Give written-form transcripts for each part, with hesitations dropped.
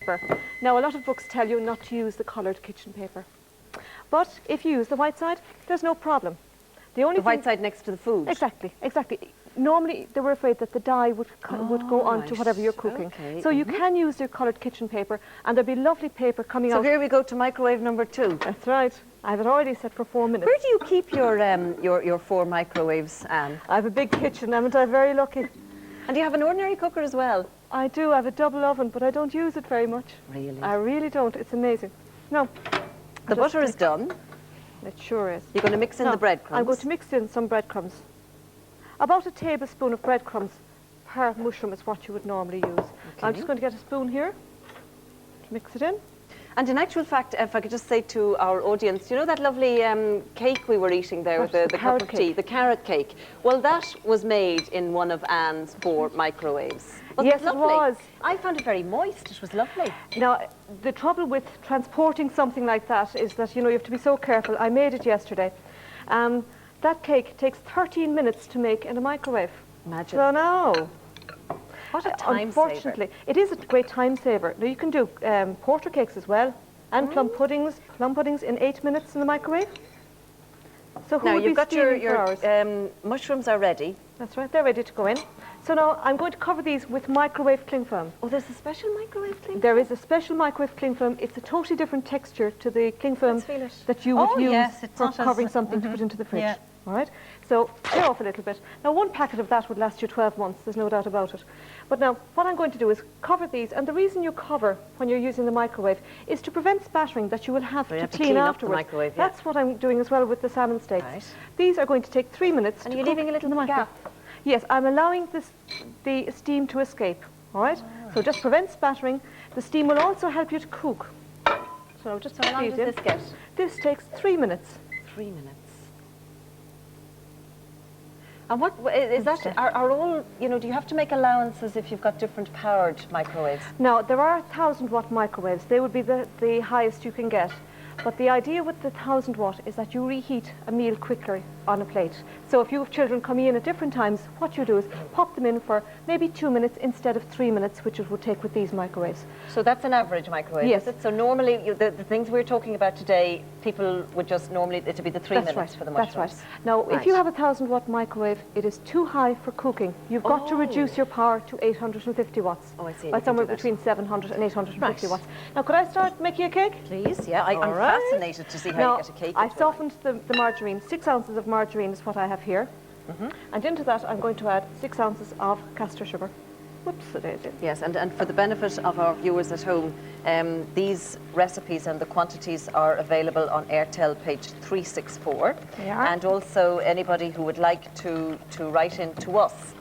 paper. Now, a lot of books tell you not to use the coloured kitchen paper. But if you use the white side, there's no problem. The white side next to the food? Exactly, exactly. Normally, they were afraid that the dye would go onto whatever you're cooking. Okay. So you can use your coloured kitchen paper, and there'll be lovely paper coming out. So here we go to microwave number 2. That's right. I have it already set for 4 minutes. Where do you keep your 4 microwaves, Anne? I have a big kitchen, haven't I? Very lucky. And do you have an ordinary cooker as well? I do. I have a double oven, but I don't use it very much. Really? I really don't. It's amazing. No. The butter is done. It sure is. You're going to mix in the breadcrumbs? I'm going to mix in some breadcrumbs. About a tablespoon of breadcrumbs per mushroom is what you would normally use. Okay. I'm just going to get a spoon here to mix it in. And in actual fact, if I could just say to our audience, you know that lovely cake we were eating there with the cup of tea, the carrot cake? Well, that was made in one of Anne's 4 microwaves. Yes, it was. I found it very moist. It was lovely. Now, the trouble with transporting something like that is that, you know, you have to be so careful. I made it yesterday. That cake takes 13 minutes to make in a microwave. Imagine. So now, what a time unfortunately, saver. it is a great time saver. Now, you can do porter cakes as well, and plum puddings in 8 minutes in the microwave. So now you've got your mushrooms are ready. That's right, they're ready to go in. So now I'm going to cover these with microwave cling film. Oh, there's a special microwave cling film? There is a special microwave cling film. It's a totally different texture to the cling film that you would use for covering something to put into the fridge. Yeah. All right, so clear off a little bit. Now, 1 packet of that would last you 12 months, there's no doubt about it. But now, what I'm going to do is cover these, and the reason you cover when you're using the microwave is to prevent spattering that you will have to clean afterwards. Up the microwave, That's what I'm doing as well with the salmon steaks. Right. These are going to take 3 minutes. And you're leaving a little gap? Yes, I'm allowing the steam to escape, all right? So just prevent spattering. The steam will also help you to cook. So I'll just how long does this get? This takes 3 minutes. 3 minutes. And what is that? Are all, you know, do you have to make allowances if you've got different powered microwaves? Now, there are 1,000-watt microwaves. They would be the highest you can get. But the idea with the 1,000-watt is that you reheat a meal quickly on a plate. So if you have children coming in at different times, what you do is pop them in for maybe 2 minutes instead of 3 minutes, which it would take with these microwaves. So that's an average microwave, yes. Is it? So normally, the things we're talking about today, people would just normally, it would be the 3 minutes for the mushrooms. That's right. Now, if you have a 1,000-watt microwave, it is too high for cooking. You've got to reduce your power to 850 watts. Oh, I see. By somewhere between 700 and 850 watts. Now, could I start making a cake? Please, yeah. I'm fascinated to see how you get a cake. I softened the margarine. 6 ounces of margarine is what I have here. And into that, I'm going to add 6 ounces of castor sugar. Whoops-a-daisy. Yes, and for the benefit of our viewers at home, these recipes and the quantities are available on Airtel page 364. And also anybody who would like to write in to us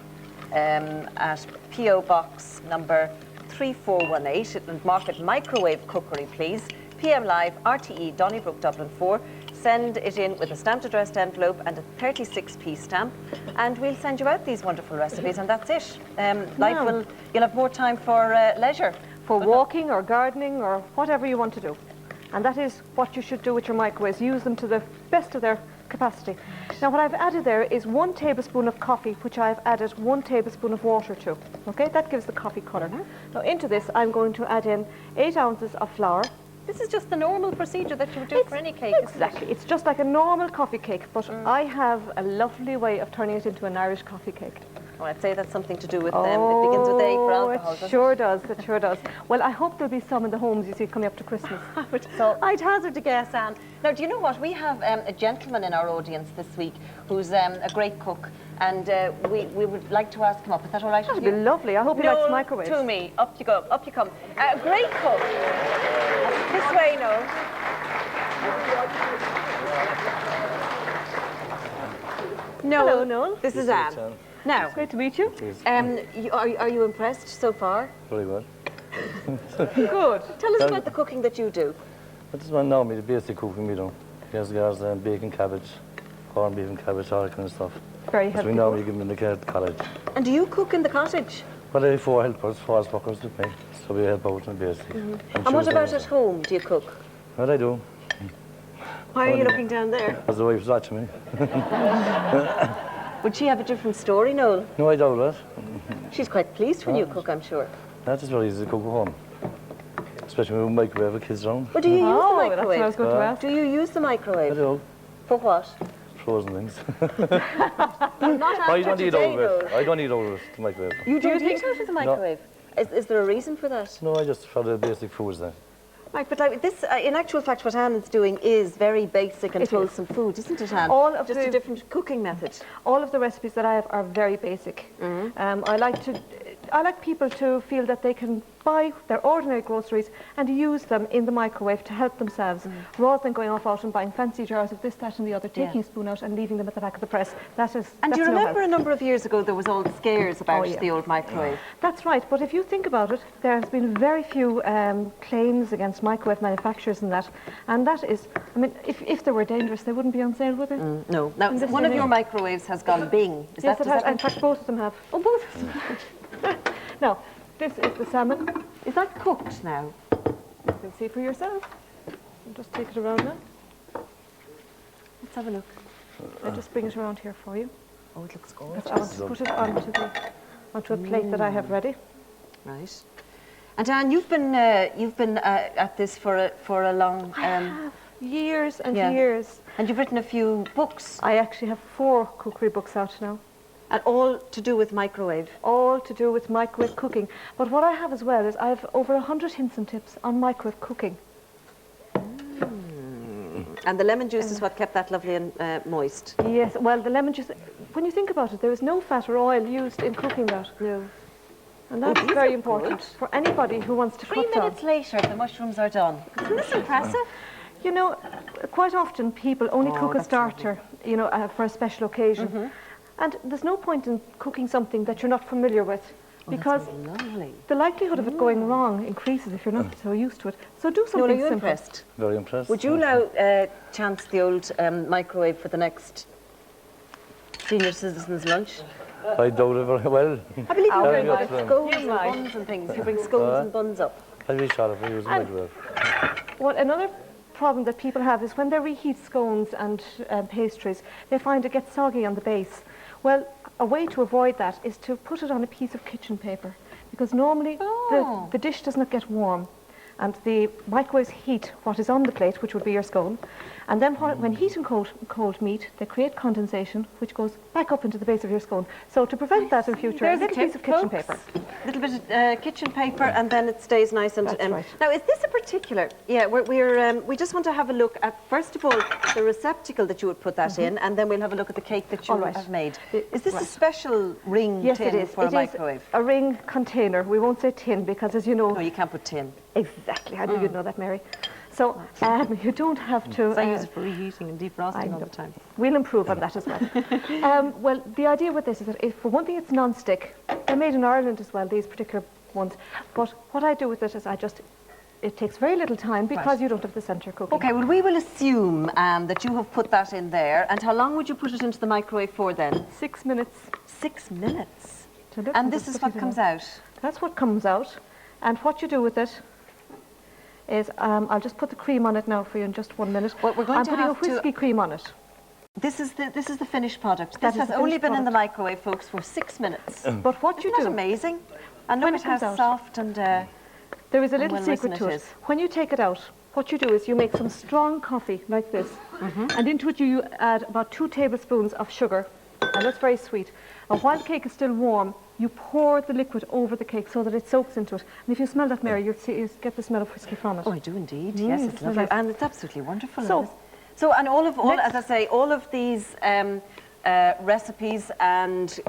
at P.O. Box number 3418, and mark it microwave cookery, please. PM Live RTE, Donnybrook, Dublin 4. Send it in with a stamped addressed envelope and a 36p stamp, and we'll send you out these wonderful recipes, and that's it. You'll have more time for leisure. For walking or gardening or whatever you want to do. And that is what you should do with your microwaves. Use them to the best of their capacity. Now, what I've added there is 1 tablespoon of coffee, which I've added 1 tablespoon of water to. Okay, that gives the coffee colour. Now, into this, I'm going to add in 8 ounces of flour. This is just the normal procedure that you would do for any cake. Exactly. It's just like a normal coffee cake, but I have a lovely way of turning it into an Irish coffee cake. Well, I'd say that's something to do with them. It begins with A for alcohol. It sure does. It sure does. Well, I hope there'll be some in the homes you see coming up to Christmas. I'd hazard a guess, Anne. Now, do you know what? We have a gentleman in our audience this week who's a great cook, and we would like to ask him up. Is that all right with you? That'd be lovely. I hope he likes microwaves. To me. Up you go. Up you come. Great cook. This way, no. Hello, Noel. This is Anne. Now, it's great to meet you. Are you impressed so far? Very well. Good. Tell us about the cooking that you do. I just want to know the basic cooking we do. Yes, bacon, cabbage, corned beef and cabbage, all that kind of stuff. Very healthy. We normally give them in the cottage. And do you cook in the cottage? Well, I have 4 helpers, 4 workers with me, so we help out and basic. And what about at home? Do you cook? Well, I do. Why are you looking down there? Because the wife's watching me. Would she have a different story, Noel? No, I doubt that. She's quite pleased when you cook, I'm sure. That is very easy to cook at home. Especially when we microwave with kids around. Well, do you use the That's what I microwave? was going to ask. Do you use the I microwave? do. For what? Frozen things. Not after I don't eat today, out of it. though. I don't eat out of it, the microwave. You don't eat out of the microwave? Is there a reason for that? No, I just for the basic foods then. Right, but like this, in actual fact, what Anne is doing is very basic and It is. wholesome food, isn't it, Anne? All of just the- a different cooking method. All of the recipes that I have are very basic. I like people to feel that they can buy their ordinary groceries and use them in the microwave to help themselves, rather than going off out and buying fancy jars of this, that and the other, taking a spoon out and leaving them at the back of the press. And that's do you no remember help. a number of years ago there was all scares about yeah. the old microwave? That's right, but if you think about it, there has been very few claims against microwave manufacturers and that is, I mean, if they were dangerous, they wouldn't be on sale, would they? No. Now, this one of day your and microwaves has gone bing. Is Yes, that, it has. In fact, both of them have. Oh, both of them. Now, this is the salmon. Is that cooked now? You can see for yourself. I'll just take it around now. Let's have a look. I'll just bring it around here for you. Oh, it looks gorgeous. I want to put it onto a plate that I have ready. Right. And Anne, you've been at this for a long. Years and Yeah. years. And you've written a few books, I actually have 4 cookery books out now, and all to do with microwave. all to do with microwave cooking. But what I have as well is I have over 100 hints and tips on microwave cooking. And the lemon juice is what kept that lovely and moist. Yes, well, the lemon juice, when you think about it, there is no fat or oil used in cooking that. No. And that's these are very important good. for anybody who wants to 3 cut down. minutes later, the mushrooms are done. Isn't this impressive? You know, quite often people only Oh, cook a that's starter, you know, for a special occasion. And there's no point in cooking something that you're not familiar with, because Lovely. the likelihood of it going wrong increases if you're not so used to it. So do Noel, are something you simple. impressed? Very impressed. Would you allow Chance the old microwave for the next senior citizens lunch? I doubt it very well. I believe you bring Yeah, like yeah. scones You and might. buns and things. You bring scones and buns up. I'd be sure if I use a microwave. Well, another problem that people have is when they reheat scones and pastries, they find it gets soggy on the base. Well, a way to avoid that is to put it on a piece of kitchen paper, because normally the dish does not get warm, and the microwaves heat what is on the plate, which would be your scone, and then when heating cold meat, they create condensation, which goes back up into the base of your scone. So to prevent that in future, There's a a little tip, piece of kitchen folks. paper. A little bit of kitchen paper, and then it stays nice and. That's right. Now, is this a particular? Yeah, we just want to have a look at first of all the receptacle that you would put that in, and then we'll have a look at the cake that you All right. have made. It- Is this a right. special ring Yes, tin it is. for a It is microwave? a ring container. We won't say tin because, as you know, No, you can't put tin. exactly. I knew you'd know that, Mary. So you don't have to. I use it for reheating and defrosting all know. the time. We'll improve on that as well. Well, the idea with this is that, for one thing, it's non-stick. They're made in Ireland as well, these particular ones. But what I do with it is it takes very little time because you don't have the centre cooking. Okay, well, we will assume that you have put that in there. And how long would you put it into the microwave for then? 6 minutes. 6 minutes. to look And and this just is put what it comes in. out. That's what comes out. And what you do with it is, I'll just put the cream on it now for you in just 1 minute. Well, we're going I'm to putting a have to- whiskey cream on it. This is the finished product. That This is has the only finished been in the product. microwave, folks, for 6 minutes. But what you Isn't that do, amazing? And When look it at how comes out. soft and there is a and little well secret risen to it it. is. When you take it out, what you do is you make some strong coffee like this, and into it you add about 2 tablespoons of sugar, and that's very sweet. And while the cake is still warm, you pour the liquid over the cake so that it soaks into it. And if you smell that, Mary, you get the smell of whiskey from it. oh, I do indeed. Yes, it's it's lovely, nice. and it's absolutely wonderful. So- it is. And as I say, all of these recipes and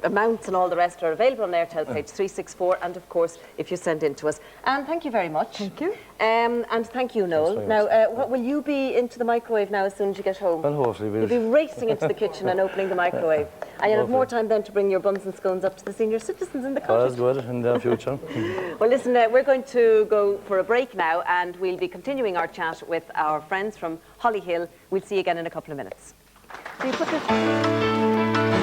amounts and all the rest are available on Airtel page 364, and of course, if you send in to us. And thank you very much. Thank you. And thank you, Noel. very Now, what will you be into the microwave now as soon as you get home? Well, hopefully You'll be we'll... racing into the kitchen and opening the microwave. And you'll have more time then to bring your buns and scones up to the senior citizens in the That's cottage. good in the future. Well, listen, we're going to go for a break now, and we'll be continuing our chat with our friends from Hollyhill. We'll see you again in a couple of minutes. So you put this